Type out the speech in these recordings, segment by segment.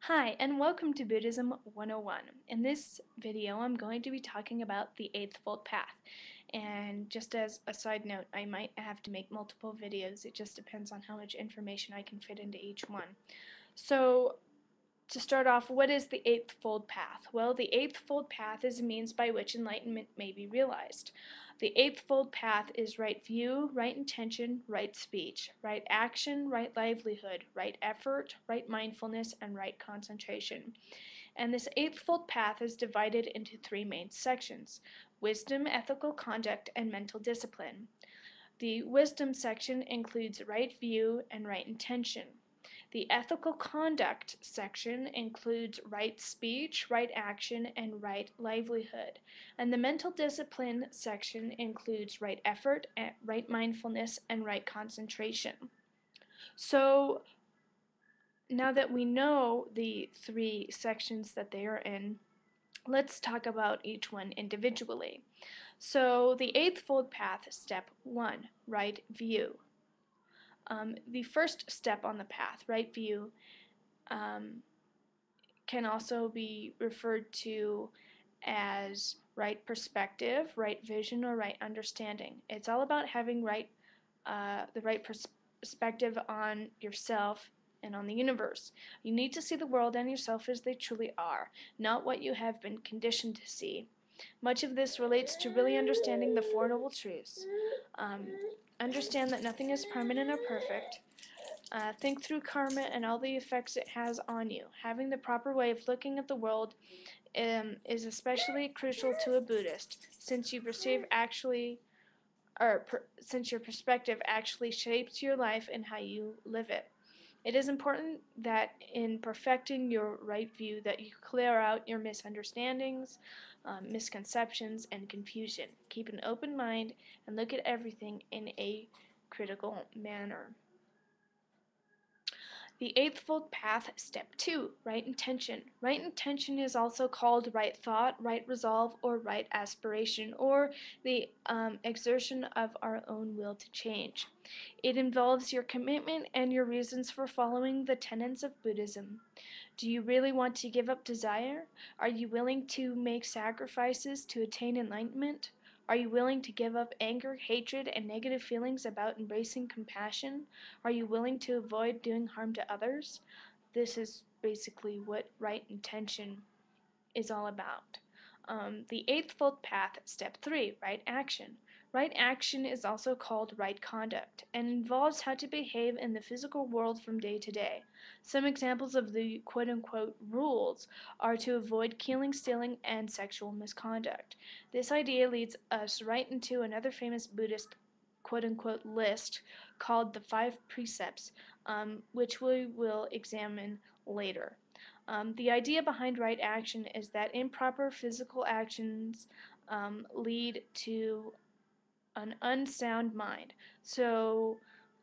Hi, and welcome to Buddhism 101. In this video, I'm going to be talking about the Eightfold Path. And just as a side note, I might have to make multiple videos. It just depends on how much information I can fit into each one. So, to start off, what is the Eightfold Path? Well, the Eightfold Path is a means by which enlightenment may be realized. The Eightfold Path is right view, right intention, right speech, right action, right livelihood, right effort, right mindfulness, and right concentration. And this Eightfold Path is divided into three main sections: wisdom, ethical conduct, and mental discipline. The wisdom section includes right view and right intention. The ethical conduct section includes right speech, right action, and right livelihood. And the mental discipline section includes right effort, right mindfulness, and right concentration. So now that we know the three sections that they are in, let's talk about each one individually. So the Eightfold Path, step 1, right view. The first step on the path, right view, can also be referred to as right perspective, right vision, or right understanding. It's all about having the right perspective on yourself and on the universe. You need to see the world and yourself as they truly are, not what you have been conditioned to see. Much of this relates to really understanding the Four Noble Truths. Um, Understand that nothing is permanent or perfect. Think through karma and all the effects it has on you. Having the proper way of looking at the world is especially crucial to a Buddhist, since since your perspective actually shapes your life and how you live it. It is important that in perfecting your right view that you clear out your misunderstandings, misconceptions, and confusion. Keep an open mind and look at everything in a critical manner. The Eightfold Path, Step 2, Right Intention. Right intention is also called right thought, right resolve, or right aspiration, or the exertion of our own will to change. It involves your commitment and your reasons for following the tenets of Buddhism. Do you really want to give up desire? Are you willing to make sacrifices to attain enlightenment? Are you willing to give up anger, hatred, and negative feelings about embracing compassion? Are you willing to avoid doing harm to others? This is basically what right intention is all about. The Eightfold Path, Step 3, Right Action. Right action is also called right conduct and involves how to behave in the physical world from day to day. Some examples of the quote-unquote rules are to avoid killing, stealing, and sexual misconduct. This idea leads us right into another famous Buddhist quote-unquote list called the Five Precepts, which we will examine later. The idea behind right action is that improper physical actions lead to an unsound mind. So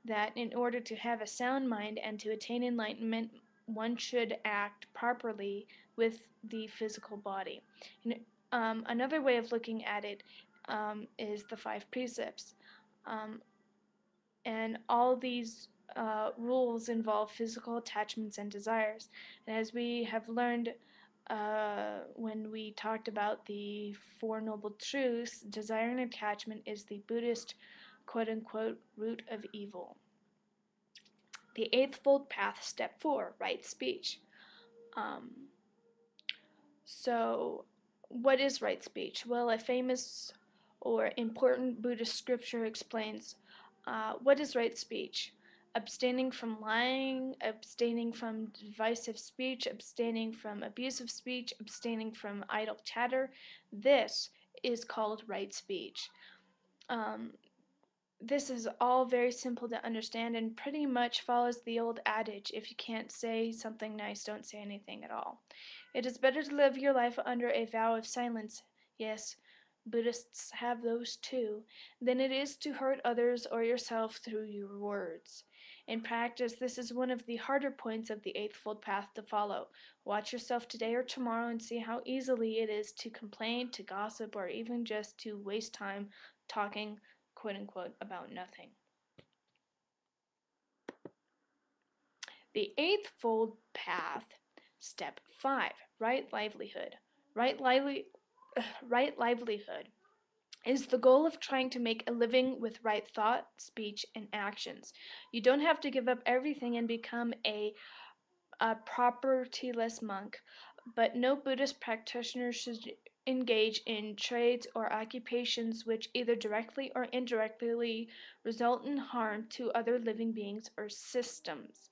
that in order to have a sound mind and to attain enlightenment, one should act properly with the physical body. And, another way of looking at it is the five precepts. Um, and all these rules involve physical attachments and desires. And as we have learned when we talked about the Four Noble Truths, desire and attachment is the Buddhist quote-unquote root of evil. The Eightfold Path, Step 4, Right Speech. Um, so, what is right speech? Well, a famous or important Buddhist scripture explains what is right speech. Abstaining from lying, abstaining from divisive speech, abstaining from abusive speech, abstaining from idle chatter. This is called right speech. Um, this is all very simple to understand and pretty much follows the old adage, if you can't say something nice, don't say anything at all. It is better to live your life under a vow of silence, yes, Buddhists have those too, than it is to hurt others or yourself through your words. In practice, this is one of the harder points of the Eightfold Path to follow. Watch yourself today or tomorrow and see how easily it is to complain, to gossip, or even just to waste time talking quote unquote about nothing. The Eightfold Path, Step 5, right livelihood. Right, lively, right livelihood is the goal of trying to make a living with right thought, speech, and actions. You don't have to give up everything and become a propertyless monk, but no Buddhist practitioner should engage in trades or occupations which either directly or indirectly result in harm to other living beings or systems.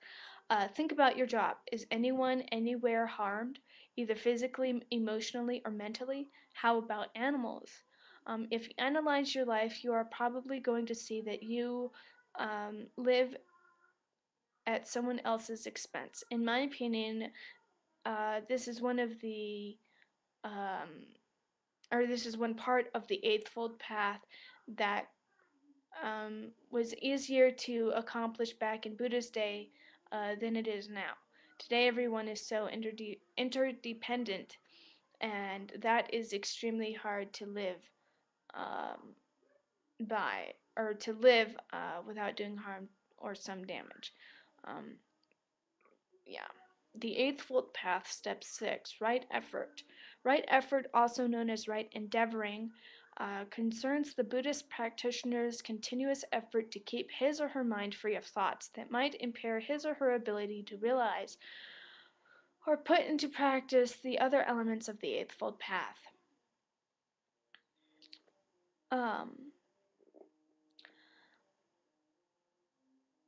Think about your job. Is anyone anywhere harmed, either physically, emotionally, or mentally? How about animals? If you analyze your life, you are probably going to see that you live at someone else's expense. In my opinion, this is one of the, um, or this is one part of the Eightfold Path that was easier to accomplish back in Buddha's day than it is now. Today, everyone is so interdependent, and that is extremely hard to live um, by, or to live without doing harm or some damage. Um, yeah. The Eightfold Path, Step 6, Right Effort. Right effort, also known as right endeavoring, concerns the Buddhist practitioner's continuous effort to keep his or her mind free of thoughts that might impair his or her ability to realize or put into practice the other elements of the Eightfold Path. Um,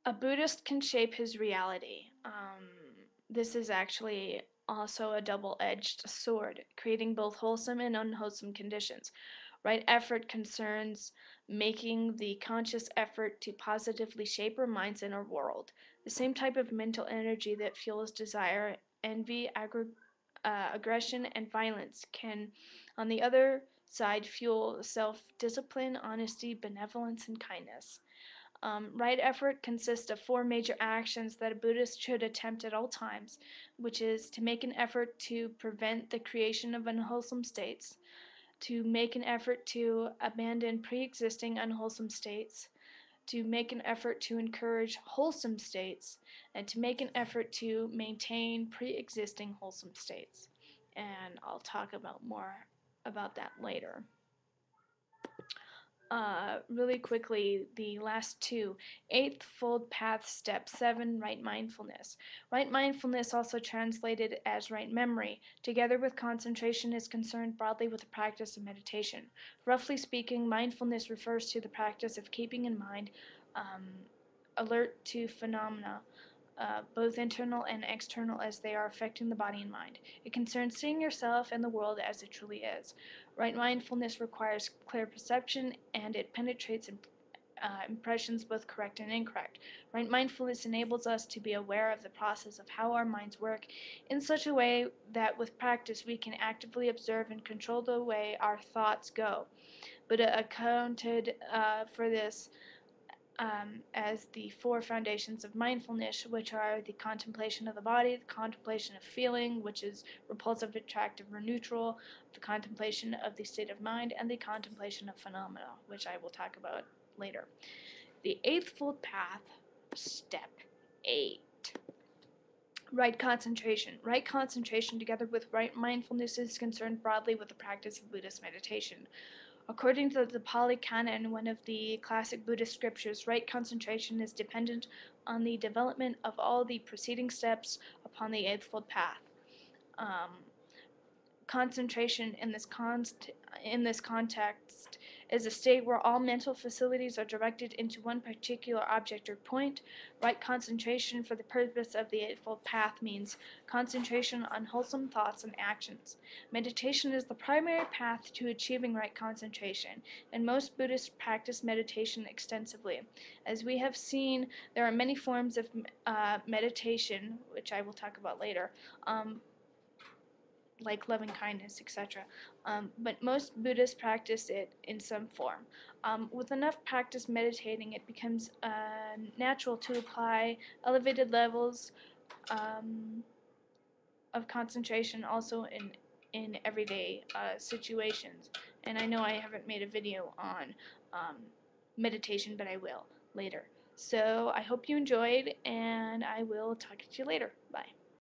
a Buddhist can shape his reality. This is actually also a double-edged sword, creating both wholesome and unwholesome conditions. Right effort concerns making the conscious effort to positively shape our minds and our world. The same type of mental energy that fuels desire, envy, aggression, and violence can, on the other side, fuel self-discipline, honesty, benevolence, and kindness. Right effort consists of four major actions that a Buddhist should attempt at all times, which is to make an effort to prevent the creation of unwholesome states, to make an effort to abandon pre-existing unwholesome states, to make an effort to encourage wholesome states, and to make an effort to maintain pre-existing wholesome states. And I'll talk about more about that later. Really quickly, the last two. Eightfold Path, Step 7, Right Mindfulness. Right mindfulness, also translated as right memory, together with concentration, is concerned broadly with the practice of meditation. Roughly speaking, mindfulness refers to the practice of keeping in mind um, alert to phenomena, both internal and external, as they are affecting the body and mind. It concerns seeing yourself and the world as it truly is. Right mindfulness requires clear perception, and it penetrates impressions, both correct and incorrect. Right mindfulness enables us to be aware of the process of how our minds work in such a way that with practice we can actively observe and control the way our thoughts go. Buddha accounted for this as the four foundations of mindfulness, which are the contemplation of the body, the contemplation of feeling, which is repulsive, attractive, or neutral, the contemplation of the state of mind, and the contemplation of phenomena, which I will talk about later. The Eightfold Path, Step 8. Right concentration. Right concentration, together with right mindfulness, is concerned broadly with the practice of Buddhist meditation. According to the Pali Canon, one of the classic Buddhist scriptures, right concentration is dependent on the development of all the preceding steps upon the Eightfold Path. Um, Concentration in this context is a state where all mental facilities are directed into one particular object or point. Right concentration for the purpose of the Eightfold Path means concentration on wholesome thoughts and actions. Meditation is the primary path to achieving right concentration, and most Buddhists practice meditation extensively. As we have seen, there are many forms of meditation, which I will talk about later, like loving kindness, etc. But most Buddhists practice it in some form. With enough practice meditating, it becomes natural to apply elevated levels of concentration also in everyday situations. And I know I haven't made a video on meditation, but I will later. So I hope you enjoyed, and I will talk to you later. Bye.